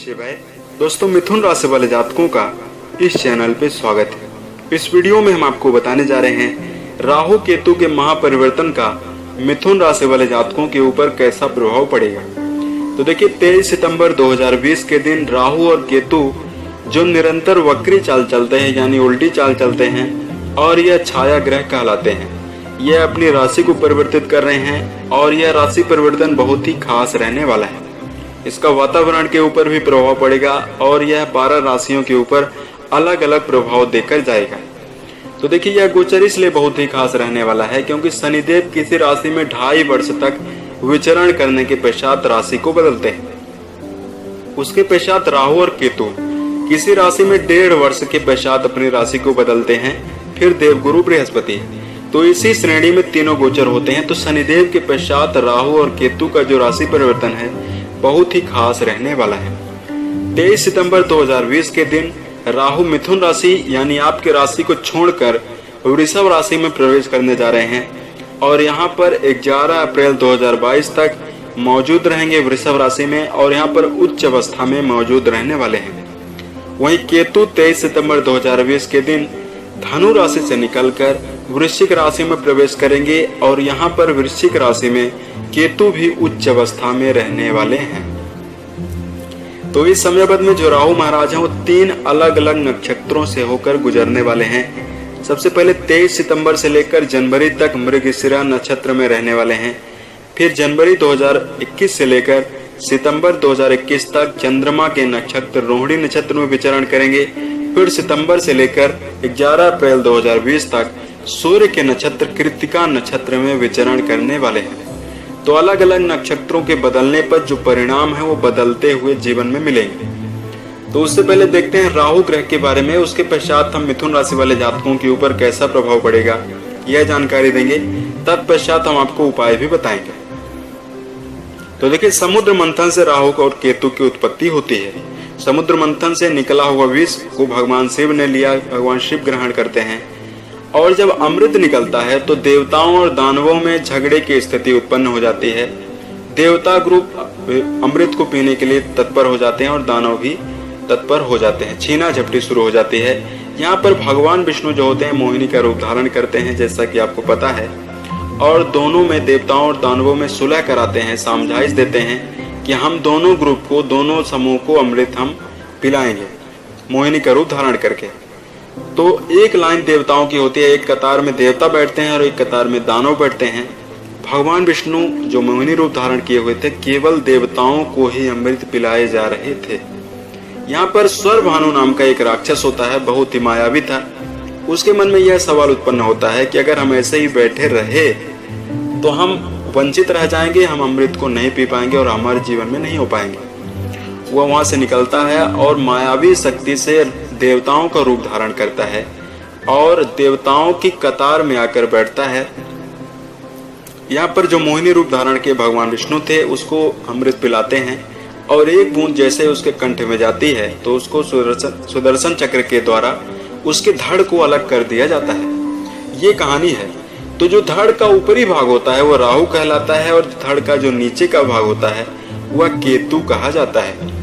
शिवाय। दोस्तों, मिथुन राशि वाले जातकों का इस चैनल पे स्वागत है। इस वीडियो में हम आपको बताने जा रहे हैं राहु केतु के महापरिवर्तन का मिथुन राशि वाले जातकों के ऊपर कैसा प्रभाव पड़ेगा। तो देखिए, 23 सितंबर 2020 के दिन राहु और केतु जो निरंतर वक्री चाल चलते हैं यानी उल्टी चाल चलते हैं और यह छाया ग्रह कहलाते हैं, यह अपनी राशि को परिवर्तित कर रहे हैं और यह राशि परिवर्तन बहुत ही खास रहने वाला है। इसका वातावरण के ऊपर भी प्रभाव पड़ेगा और यह 12 राशियों के ऊपर अलग अलग प्रभाव देकर जाएगा। तो देखिए, यह गोचर इसलिए बहुत ही खास रहने वाला है क्योंकि शनिदेव किसी राशि में 2.5 वर्ष तक विचरण करने के पश्चात राशि को बदलते हैं। उसके पश्चात राहु और केतु किसी राशि में 1.5 वर्ष के पश्चात अपनी राशि को बदलते हैं। फिर देवगुरु बृहस्पति, तो इसी श्रेणी में तीनों गोचर होते हैं। तो शनिदेव के पश्चात राहु और केतु का जो राशि परिवर्तन है बहुत ही खास रहने वाला है। 23 सितंबर 2020 के दिन राहु मिथुन राशि यानी आपके राशि को छोड़कर वृषभ राशि में प्रवेश करने जा रहे हैं और यहाँ पर 11 अप्रैल 2022 तक मौजूद रहेंगे वृषभ राशि में और यहाँ पर उच्च अवस्था में मौजूद रहने वाले हैं। वहीं केतु 23 सितंबर 2020 के दिन धनु राशि से निकलकर वृश्चिक राशि में प्रवेश करेंगे और यहाँ पर वृश्चिक राशि में केतु भी उच्च अवस्था में रहने वाले हैं। तो इस समयबद्ध में जो राहु महाराज हैं वो 3 अलग अलग नक्षत्रों से होकर गुजरने वाले हैं। सबसे पहले 23 सितंबर से लेकर जनवरी तक मृगशिरा नक्षत्र में रहने वाले हैं। फिर जनवरी 2021 से लेकर सितंबर 2021 तक चंद्रमा के नक्षत्र रोहिणी नक्षत्र में विचरण करेंगे। फिर सितंबर से लेकर 11 अप्रैल 2020 तक सूर्य के नक्षत्र कृत्तिका नक्षत्र में विचरण करने वाले हैं। तो अलग अलग नक्षत्रों के बदलने पर जो परिणाम है वो बदलते हुए जीवन में मिलेंगे। तो उससे पहले देखते हैं राहु ग्रह के बारे में, उसके पश्चात हम मिथुन राशि वाले जातकों के ऊपर कैसा प्रभाव पड़ेगा यह जानकारी देंगे। तत्पश्चात हम आपको उपाय भी बताएंगे। तो देखिए, समुद्र मंथन से राहु और केतु की उत्पत्ति होती है। समुद्र मंथन से निकला हुआ विष को भगवान शिव ने लिया, भगवान शिव ग्रहण करते हैं और जब अमृत निकलता है तो देवताओं और दानवों में झगड़े की स्थिति उत्पन्न हो जाती है। देवता ग्रुप अमृत को पीने के लिए तत्पर हो जाते हैं और दानव भी तत्पर हो जाते हैं। छीना झपटी शुरू हो जाती है। यहाँ पर भगवान विष्णु जो होते हैं मोहिनी का रूप धारण करते हैं, जैसा कि आपको पता है, और दोनों में देवताओं और दानवों में सुलह कराते हैं, समझाइश देते हैं कि हम दोनों ग्रुप को, दोनों समूह को अमृत हम पिलाएंगे मोहिनी का रूप धारण करके। तो एक लाइन देवताओं की होती है, एक कतार में देवता बैठते हैं और एक कतार में दानव बैठते हैं। भगवान विष्णु जो मोहिनी रूप धारण किए हुए थे केवल देवताओं को ही अमृत पिलाए जा रहे थे। यहाँ पर स्वर भानु नाम का एक राक्षस होता है, बहुत ही मायावी था। उसके मन में यह सवाल उत्पन्न होता है कि अगर हम ऐसे ही बैठे रहे तो हम वंचित रह जाएंगे, हम अमृत को नहीं पी पाएंगे और हमारे जीवन में नहीं हो पाएंगे। वह वहां से निकलता है और मायावी शक्ति से देवताओं का रूप धारण करता है और देवताओं की कतार में आकर बैठता है। यहाँ पर जो मोहिनी रूप धारण के भगवान विष्णु थे उसको अमृत पिलाते हैं और एक बूंद जैसे उसके कंठ में जाती है तो उसको सुदर्शन चक्र के द्वारा उसके धड़ को अलग कर दिया जाता है। ये कहानी है। तो जो धड़ का ऊपरी भाग होता है वह राहु कहलाता है और धड़ का जो नीचे का भाग होता है वह केतु कहा जाता है।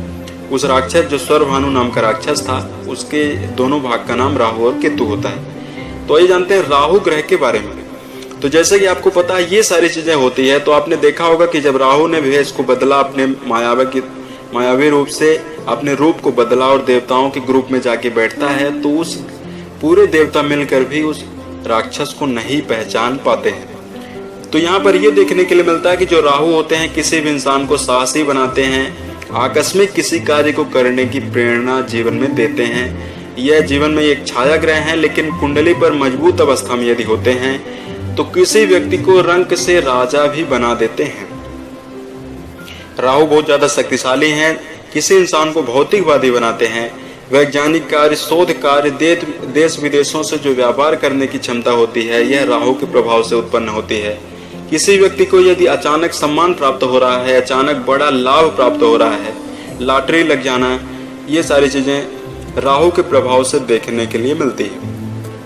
उस राक्षस जो स्वरभानु नाम का राक्षस था उसके दोनों भाग का नाम राहु और केतु होता है। तो ये जानते हैं राहु ग्रह के बारे में। तो जैसे कि आपको पता है ये सारी चीजें होती है। तो आपने देखा होगा कि जब राहु ने भेष को बदला, अपने मायावी रूप से अपने रूप को बदला और देवताओं के ग्रुप में जाके बैठता है तो उस पूरे देवता मिलकर भी उस राक्षस को नहीं पहचान पाते हैं। तो यहाँ पर यह देखने के लिए मिलता है कि जो राहु होते हैं किसी भी इंसान को साहसी बनाते हैं, आकस्मिक किसी कार्य को करने की प्रेरणा जीवन में देते हैं। यह जीवन में एक छाया ग्रह है, लेकिन कुंडली पर मजबूत अवस्था में यदि होते हैं तो किसी व्यक्ति को रंक से राजा भी बना देते हैं। राहु बहुत ज्यादा शक्तिशाली हैं, किसी इंसान को भौतिकवादी बनाते हैं। वैज्ञानिक कार्य, शोध कार्य, देश विदेशों से जो व्यापार करने की क्षमता होती है यह राहु के प्रभाव से उत्पन्न होती है। किसी व्यक्ति को यदि अचानक सम्मान प्राप्त हो रहा है, अचानक बड़ा लाभ प्राप्त हो रहा है, लॉटरी लग जाना, ये सारी चीजें राहु के प्रभाव से देखने के लिए मिलती है।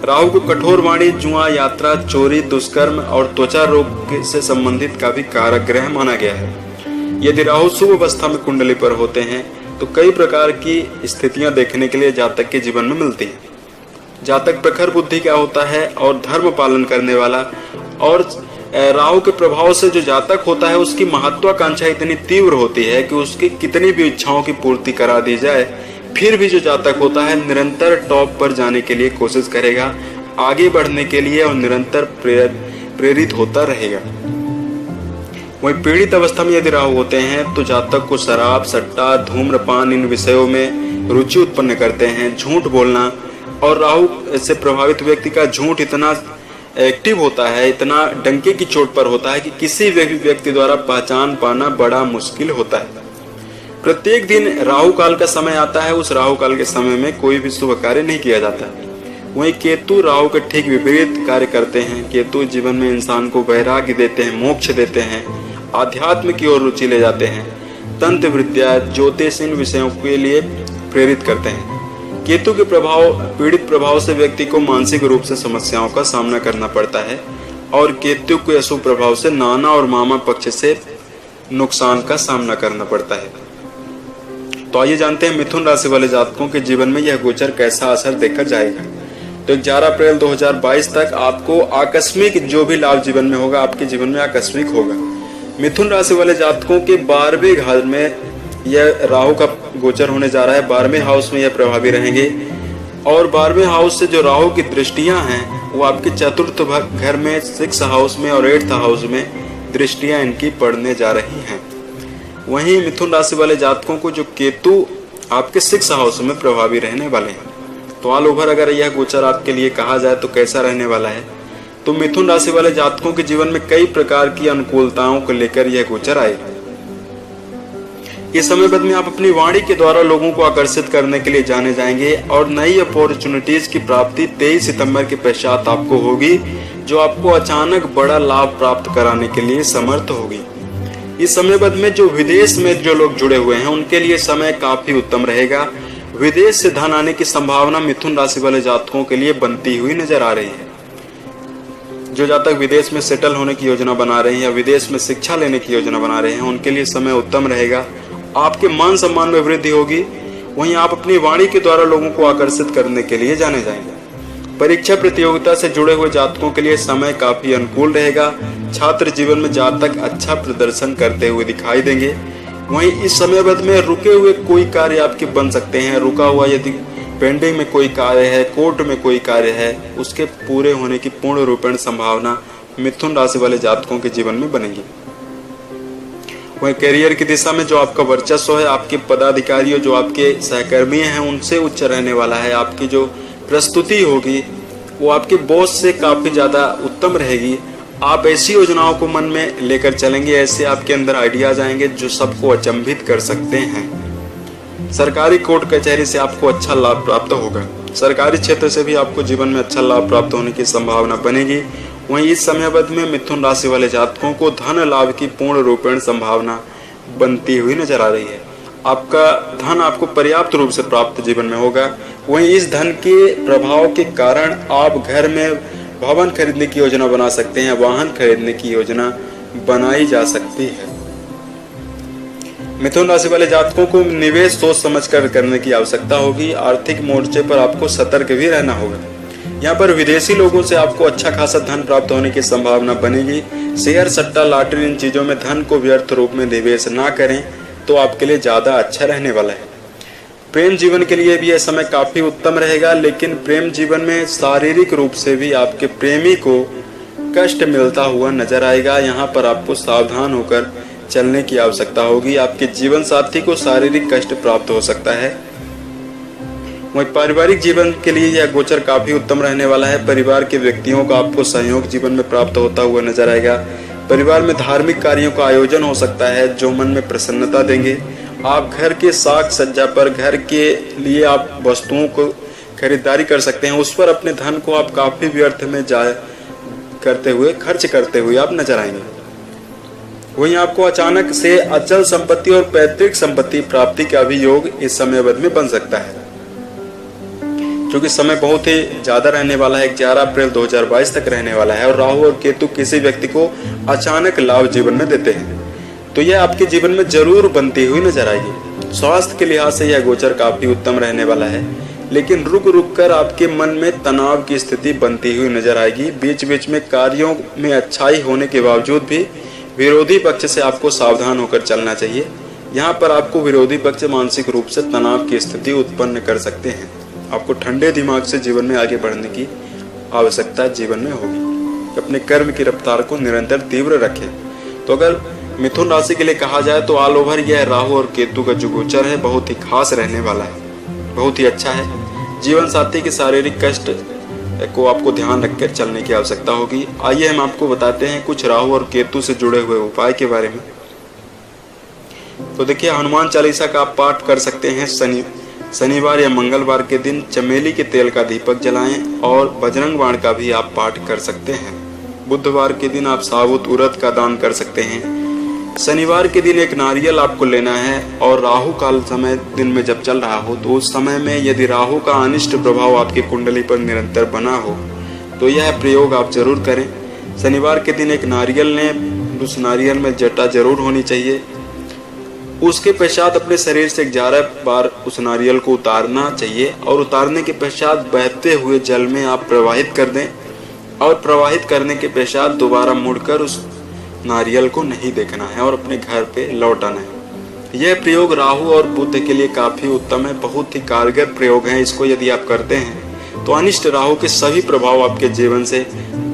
राहु को कठोर वाणी, जुआ, यात्रा, चोरी, दुष्कर्म और त्वचा रोग से संबंधित का भी कारक ग्रह माना गया है। यदि राहु शुभ अवस्था में कुंडली पर होते हैं तो कई प्रकार की स्थितियां देखने के लिए जातक के जीवन में मिलती हैं। जातक प्रखर बुद्धि का होता है और धर्म पालन करने वाला, और राहु के प्रभाव से जो जातक होता है उसकी महत्वाकांक्षा इतनी तीव्र होती है कि उसकी कितनी भी इच्छाओं की पूर्ति करा दी जाए, फिर भी जो जातक होता है निरंतर टॉप पर जाने के लिए कोशिश करेगा, आगे बढ़ने के लिए, और निरंतर प्रेरित होता रहेगा। वहीं पीड़ित अवस्था में यदि राहु होते हैं तो जातक को शराब, सट्टा, धूम्रपान इन विषयों में रुचि उत्पन्न करते हैं। झूठ बोलना, और राहु से प्रभावित व्यक्ति का झूठ इतना एक्टिव होता है, इतना डंके की चोट पर होता है कि किसी व्यक्ति द्वारा पहचान पाना बड़ा मुश्किल होता है। प्रत्येक दिन राहु काल का समय आता है, उस राहु काल के समय में कोई भी शुभ कार्य नहीं किया जाता। वहीं केतु राहु के ठीक विपरीत कार्य करते हैं। केतु जीवन में इंसान को वैराग्य देते हैं, मोक्ष देते हैं, आध्यात्म की ओर रुचि ले जाते हैं, तंत्र विद्या, ज्योतिष इन विषयों के लिए प्रेरित करते हैं। केतु के पीड़ित प्रभाव से व्यक्ति को मानसिक रूप से समस्याओं का सामना करना पड़ता है, और केतु के अशुभ प्रभाव से नाना और मामा पक्ष से नुकसान का सामना करना पड़ता है। तो आइए जानते हैं मिथुन राशि वाले जातकों के जीवन में यह गोचर कैसा असर देकर जाएगा। तो 11 अप्रैल 2022 तक आपको आकस्मिक जो भी लाभ जीवन में होगा, आपके जीवन में आकस्मिक होगा। मिथुन राशि वाले जातकों के 12वें घर में यह राहु का गोचर होने जा रहा है। 12वें हाउस में यह प्रभावी रहेंगे, और 12वें हाउस से जो राहु की दृष्टियां हैं वो आपके चतुर्थ घर में, 6th हाउस में और 8th हाउस में दृष्टियां इनकी पड़ने जा रही हैं। वहीं मिथुन राशि वाले जातकों को जो केतु आपके 6th हाउस में प्रभावी रहने वाले हैं। तो ऑल ओवर अगर यह गोचर आपके लिए कहा जाए तो कैसा रहने वाला है, तो मिथुन राशि वाले जातकों के जीवन में कई प्रकार की अनुकूलताओं को लेकर यह गोचर आएगा। इस समय बद में आप अपनी वाणी के द्वारा लोगों को आकर्षित करने के लिए जाने जाएंगे, और नई अपॉर्चुनिटीज की प्राप्ति 23 सितंबर के पश्चात आपको होगी, जो आपको अचानक बड़ा लाभ प्राप्त कराने के लिए समर्थ होगी। इस समय बद में जो विदेश में जो लोग जुड़े हुए हैं उनके लिए समय काफी उत्तम रहेगा। विदेश से धन आने की संभावना मिथुन राशि वाले जातकों के लिए बनती हुई नजर आ रही है। जो जातक विदेश में सेटल होने की योजना बना रहे हैं या विदेश में शिक्षा लेने की योजना बना रहे हैं, उनके लिए समय उत्तम रहेगा। आपके मान सम्मान में वृद्धि होगी। वहीं आप अपनी वाणी के द्वारा लोगों को आकर्षित करने के लिए जाने जाएंगे। परीक्षा प्रतियोगिता से जुड़े हुए जातकों के लिए समय काफी अनुकूल रहेगा। छात्र जीवन में जातक अच्छा प्रदर्शन करते हुए दिखाई देंगे। वहीं इस समय बद में रुके हुए कोई कार्य आपके बन सकते हैं। रुका हुआ यदि पेंडिंग में कोई कार्य है, कोर्ट में कोई कार्य है, उसके पूरे होने की पूर्ण रूपेण संभावना मिथुन राशि वाले जातकों के जीवन में बनेगी। वहीं करियर की दिशा में जो आपका वर्चस्व है, आपके पदाधिकारियों, जो आपके सहकर्मी हैं, उनसे उच्च रहने वाला है। आपकी जो प्रस्तुति होगी वो आपके बॉस से काफी ज्यादा उत्तम रहेगी। आप ऐसी योजनाओं को मन में लेकर चलेंगे, ऐसे आपके अंदर आइडियाज आएंगे जो सबको अचंभित कर सकते हैं। सरकारी कोर्ट कचहरी से आपको अच्छा लाभ प्राप्त होगा। सरकारी क्षेत्र से भी आपको जीवन में अच्छा लाभ प्राप्त होने की संभावना बनेगी। वहीं इस समय अवधि में मिथुन राशि वाले जातकों को धन लाभ की पूर्ण रूपेण संभावना बनती हुई नजर आ रही है। आपका धन आपको पर्याप्त रूप से प्राप्त जीवन में होगा। वहीं इस धन के प्रभाव के कारण आप घर में भवन खरीदने की योजना बना सकते हैं, वाहन खरीदने की योजना बनाई जा सकती है। मिथुन राशि वाले जातकों को निवेश सोच समझकर करने की आवश्यकता होगी। आर्थिक मोर्चे पर आपको सतर्क भी रहना होगा। यहाँ पर विदेशी लोगों से आपको अच्छा खासा धन प्राप्त होने की संभावना बनेगी। शेयर, सट्टा, लॉटरी इन चीजों में धन को व्यर्थ रूप में निवेश ना करें तो आपके लिए ज्यादा अच्छा रहने वाला है। प्रेम जीवन के लिए भी यह समय काफी उत्तम रहेगा, लेकिन प्रेम जीवन में शारीरिक रूप से भी आपके प्रेमी को कष्ट मिलता हुआ नजर आएगा। यहाँ पर आपको सावधान होकर चलने की आवश्यकता होगी। आपके जीवन साथी को शारीरिक कष्ट प्राप्त हो सकता है। वहीं पारिवारिक जीवन के लिए यह गोचर काफी उत्तम रहने वाला है। परिवार के व्यक्तियों का आपको सहयोग जीवन में प्राप्त होता हुआ नजर आएगा। परिवार में धार्मिक कार्यों का आयोजन हो सकता है जो मन में प्रसन्नता देंगे। आप घर के साग सज्जा पर, घर के लिए आप वस्तुओं को खरीदारी कर सकते हैं। उस पर अपने धन को आप काफी व्यर्थ में खर्च करते हुए आप नजर आएंगे। वहीं आपको अचानक से अचल संपत्ति और पैतृक संपत्ति प्राप्ति का भी योग इस समय अवधि में बन सकता है, क्योंकि समय बहुत ही ज्यादा रहने वाला है। 11 अप्रैल 2022 तक रहने वाला है और राहु और केतु किसी व्यक्ति को अचानक लाभ जीवन में देते हैं, तो यह आपके जीवन में जरूर बनती हुई नजर आएगी। स्वास्थ्य के लिहाज से यह गोचर काफी उत्तम रहने वाला है, लेकिन रुक रुक कर आपके मन में तनाव की स्थिति बनती हुई नजर आएगी। बीच बीच में कार्यों में अच्छाई होने के बावजूद भी विरोधी पक्ष से आपको सावधान होकर चलना चाहिए। यहाँ पर आपको विरोधी पक्ष मानसिक रूप से तनाव की स्थिति उत्पन्न कर सकते हैं। आपको ठंडे दिमाग से जीवन में आगे बढ़ने की आवश्यकता जीवन में होगी। अपने कर्म की रफ्तार को निरंतर तीव्र रखें। तो अगर मिथुन राशि के लिए कहा जाए तो ऑल ओवर यह राहु और केतु का जो गोचर है बहुत ही खास रहने वाला है, बहुत ही अच्छा है। जीवन साथी के शारीरिक कष्ट को आपको ध्यान रखकर चलने की आवश्यकता होगी। आइए हम आपको बताते हैं कुछ राहु और केतु से जुड़े हुए उपाय के बारे में। तो देखिए, हनुमान चालीसा का आप पाठ कर सकते हैं। शनिवार या मंगलवार के दिन चमेली के तेल का दीपक जलाएं और बजरंग बाण का भी आप पाठ कर सकते हैं। बुधवार के दिन आप साबुत उड़द का दान कर सकते हैं। शनिवार के दिन एक नारियल आपको लेना है और राहु काल समय दिन में जब चल रहा हो तो उस समय में यदि राहु का अनिष्ट प्रभाव आपकी कुंडली पर निरंतर बना हो तो यह प्रयोग आप जरूर करें। शनिवार के दिन एक नारियल लें, उस नारियल में जटा जरूर होनी चाहिए। उसके पश्चात अपने शरीर से 11 बार उस नारियल को उतारना चाहिए और उतारने के पश्चात बहते हुए जल में आप प्रवाहित कर दें और प्रवाहित करने के पश्चात दोबारा मुड़कर उस नारियल को नहीं देखना है और अपने घर पे लौट आना है। यह प्रयोग राहु और बुध के लिए काफी उत्तम है, बहुत ही कारगर प्रयोग है। इसको यदि आप करते हैं तो अनिष्ट राहु के सभी प्रभाव आपके जीवन से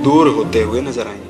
दूर होते हुए नजर आएंगे।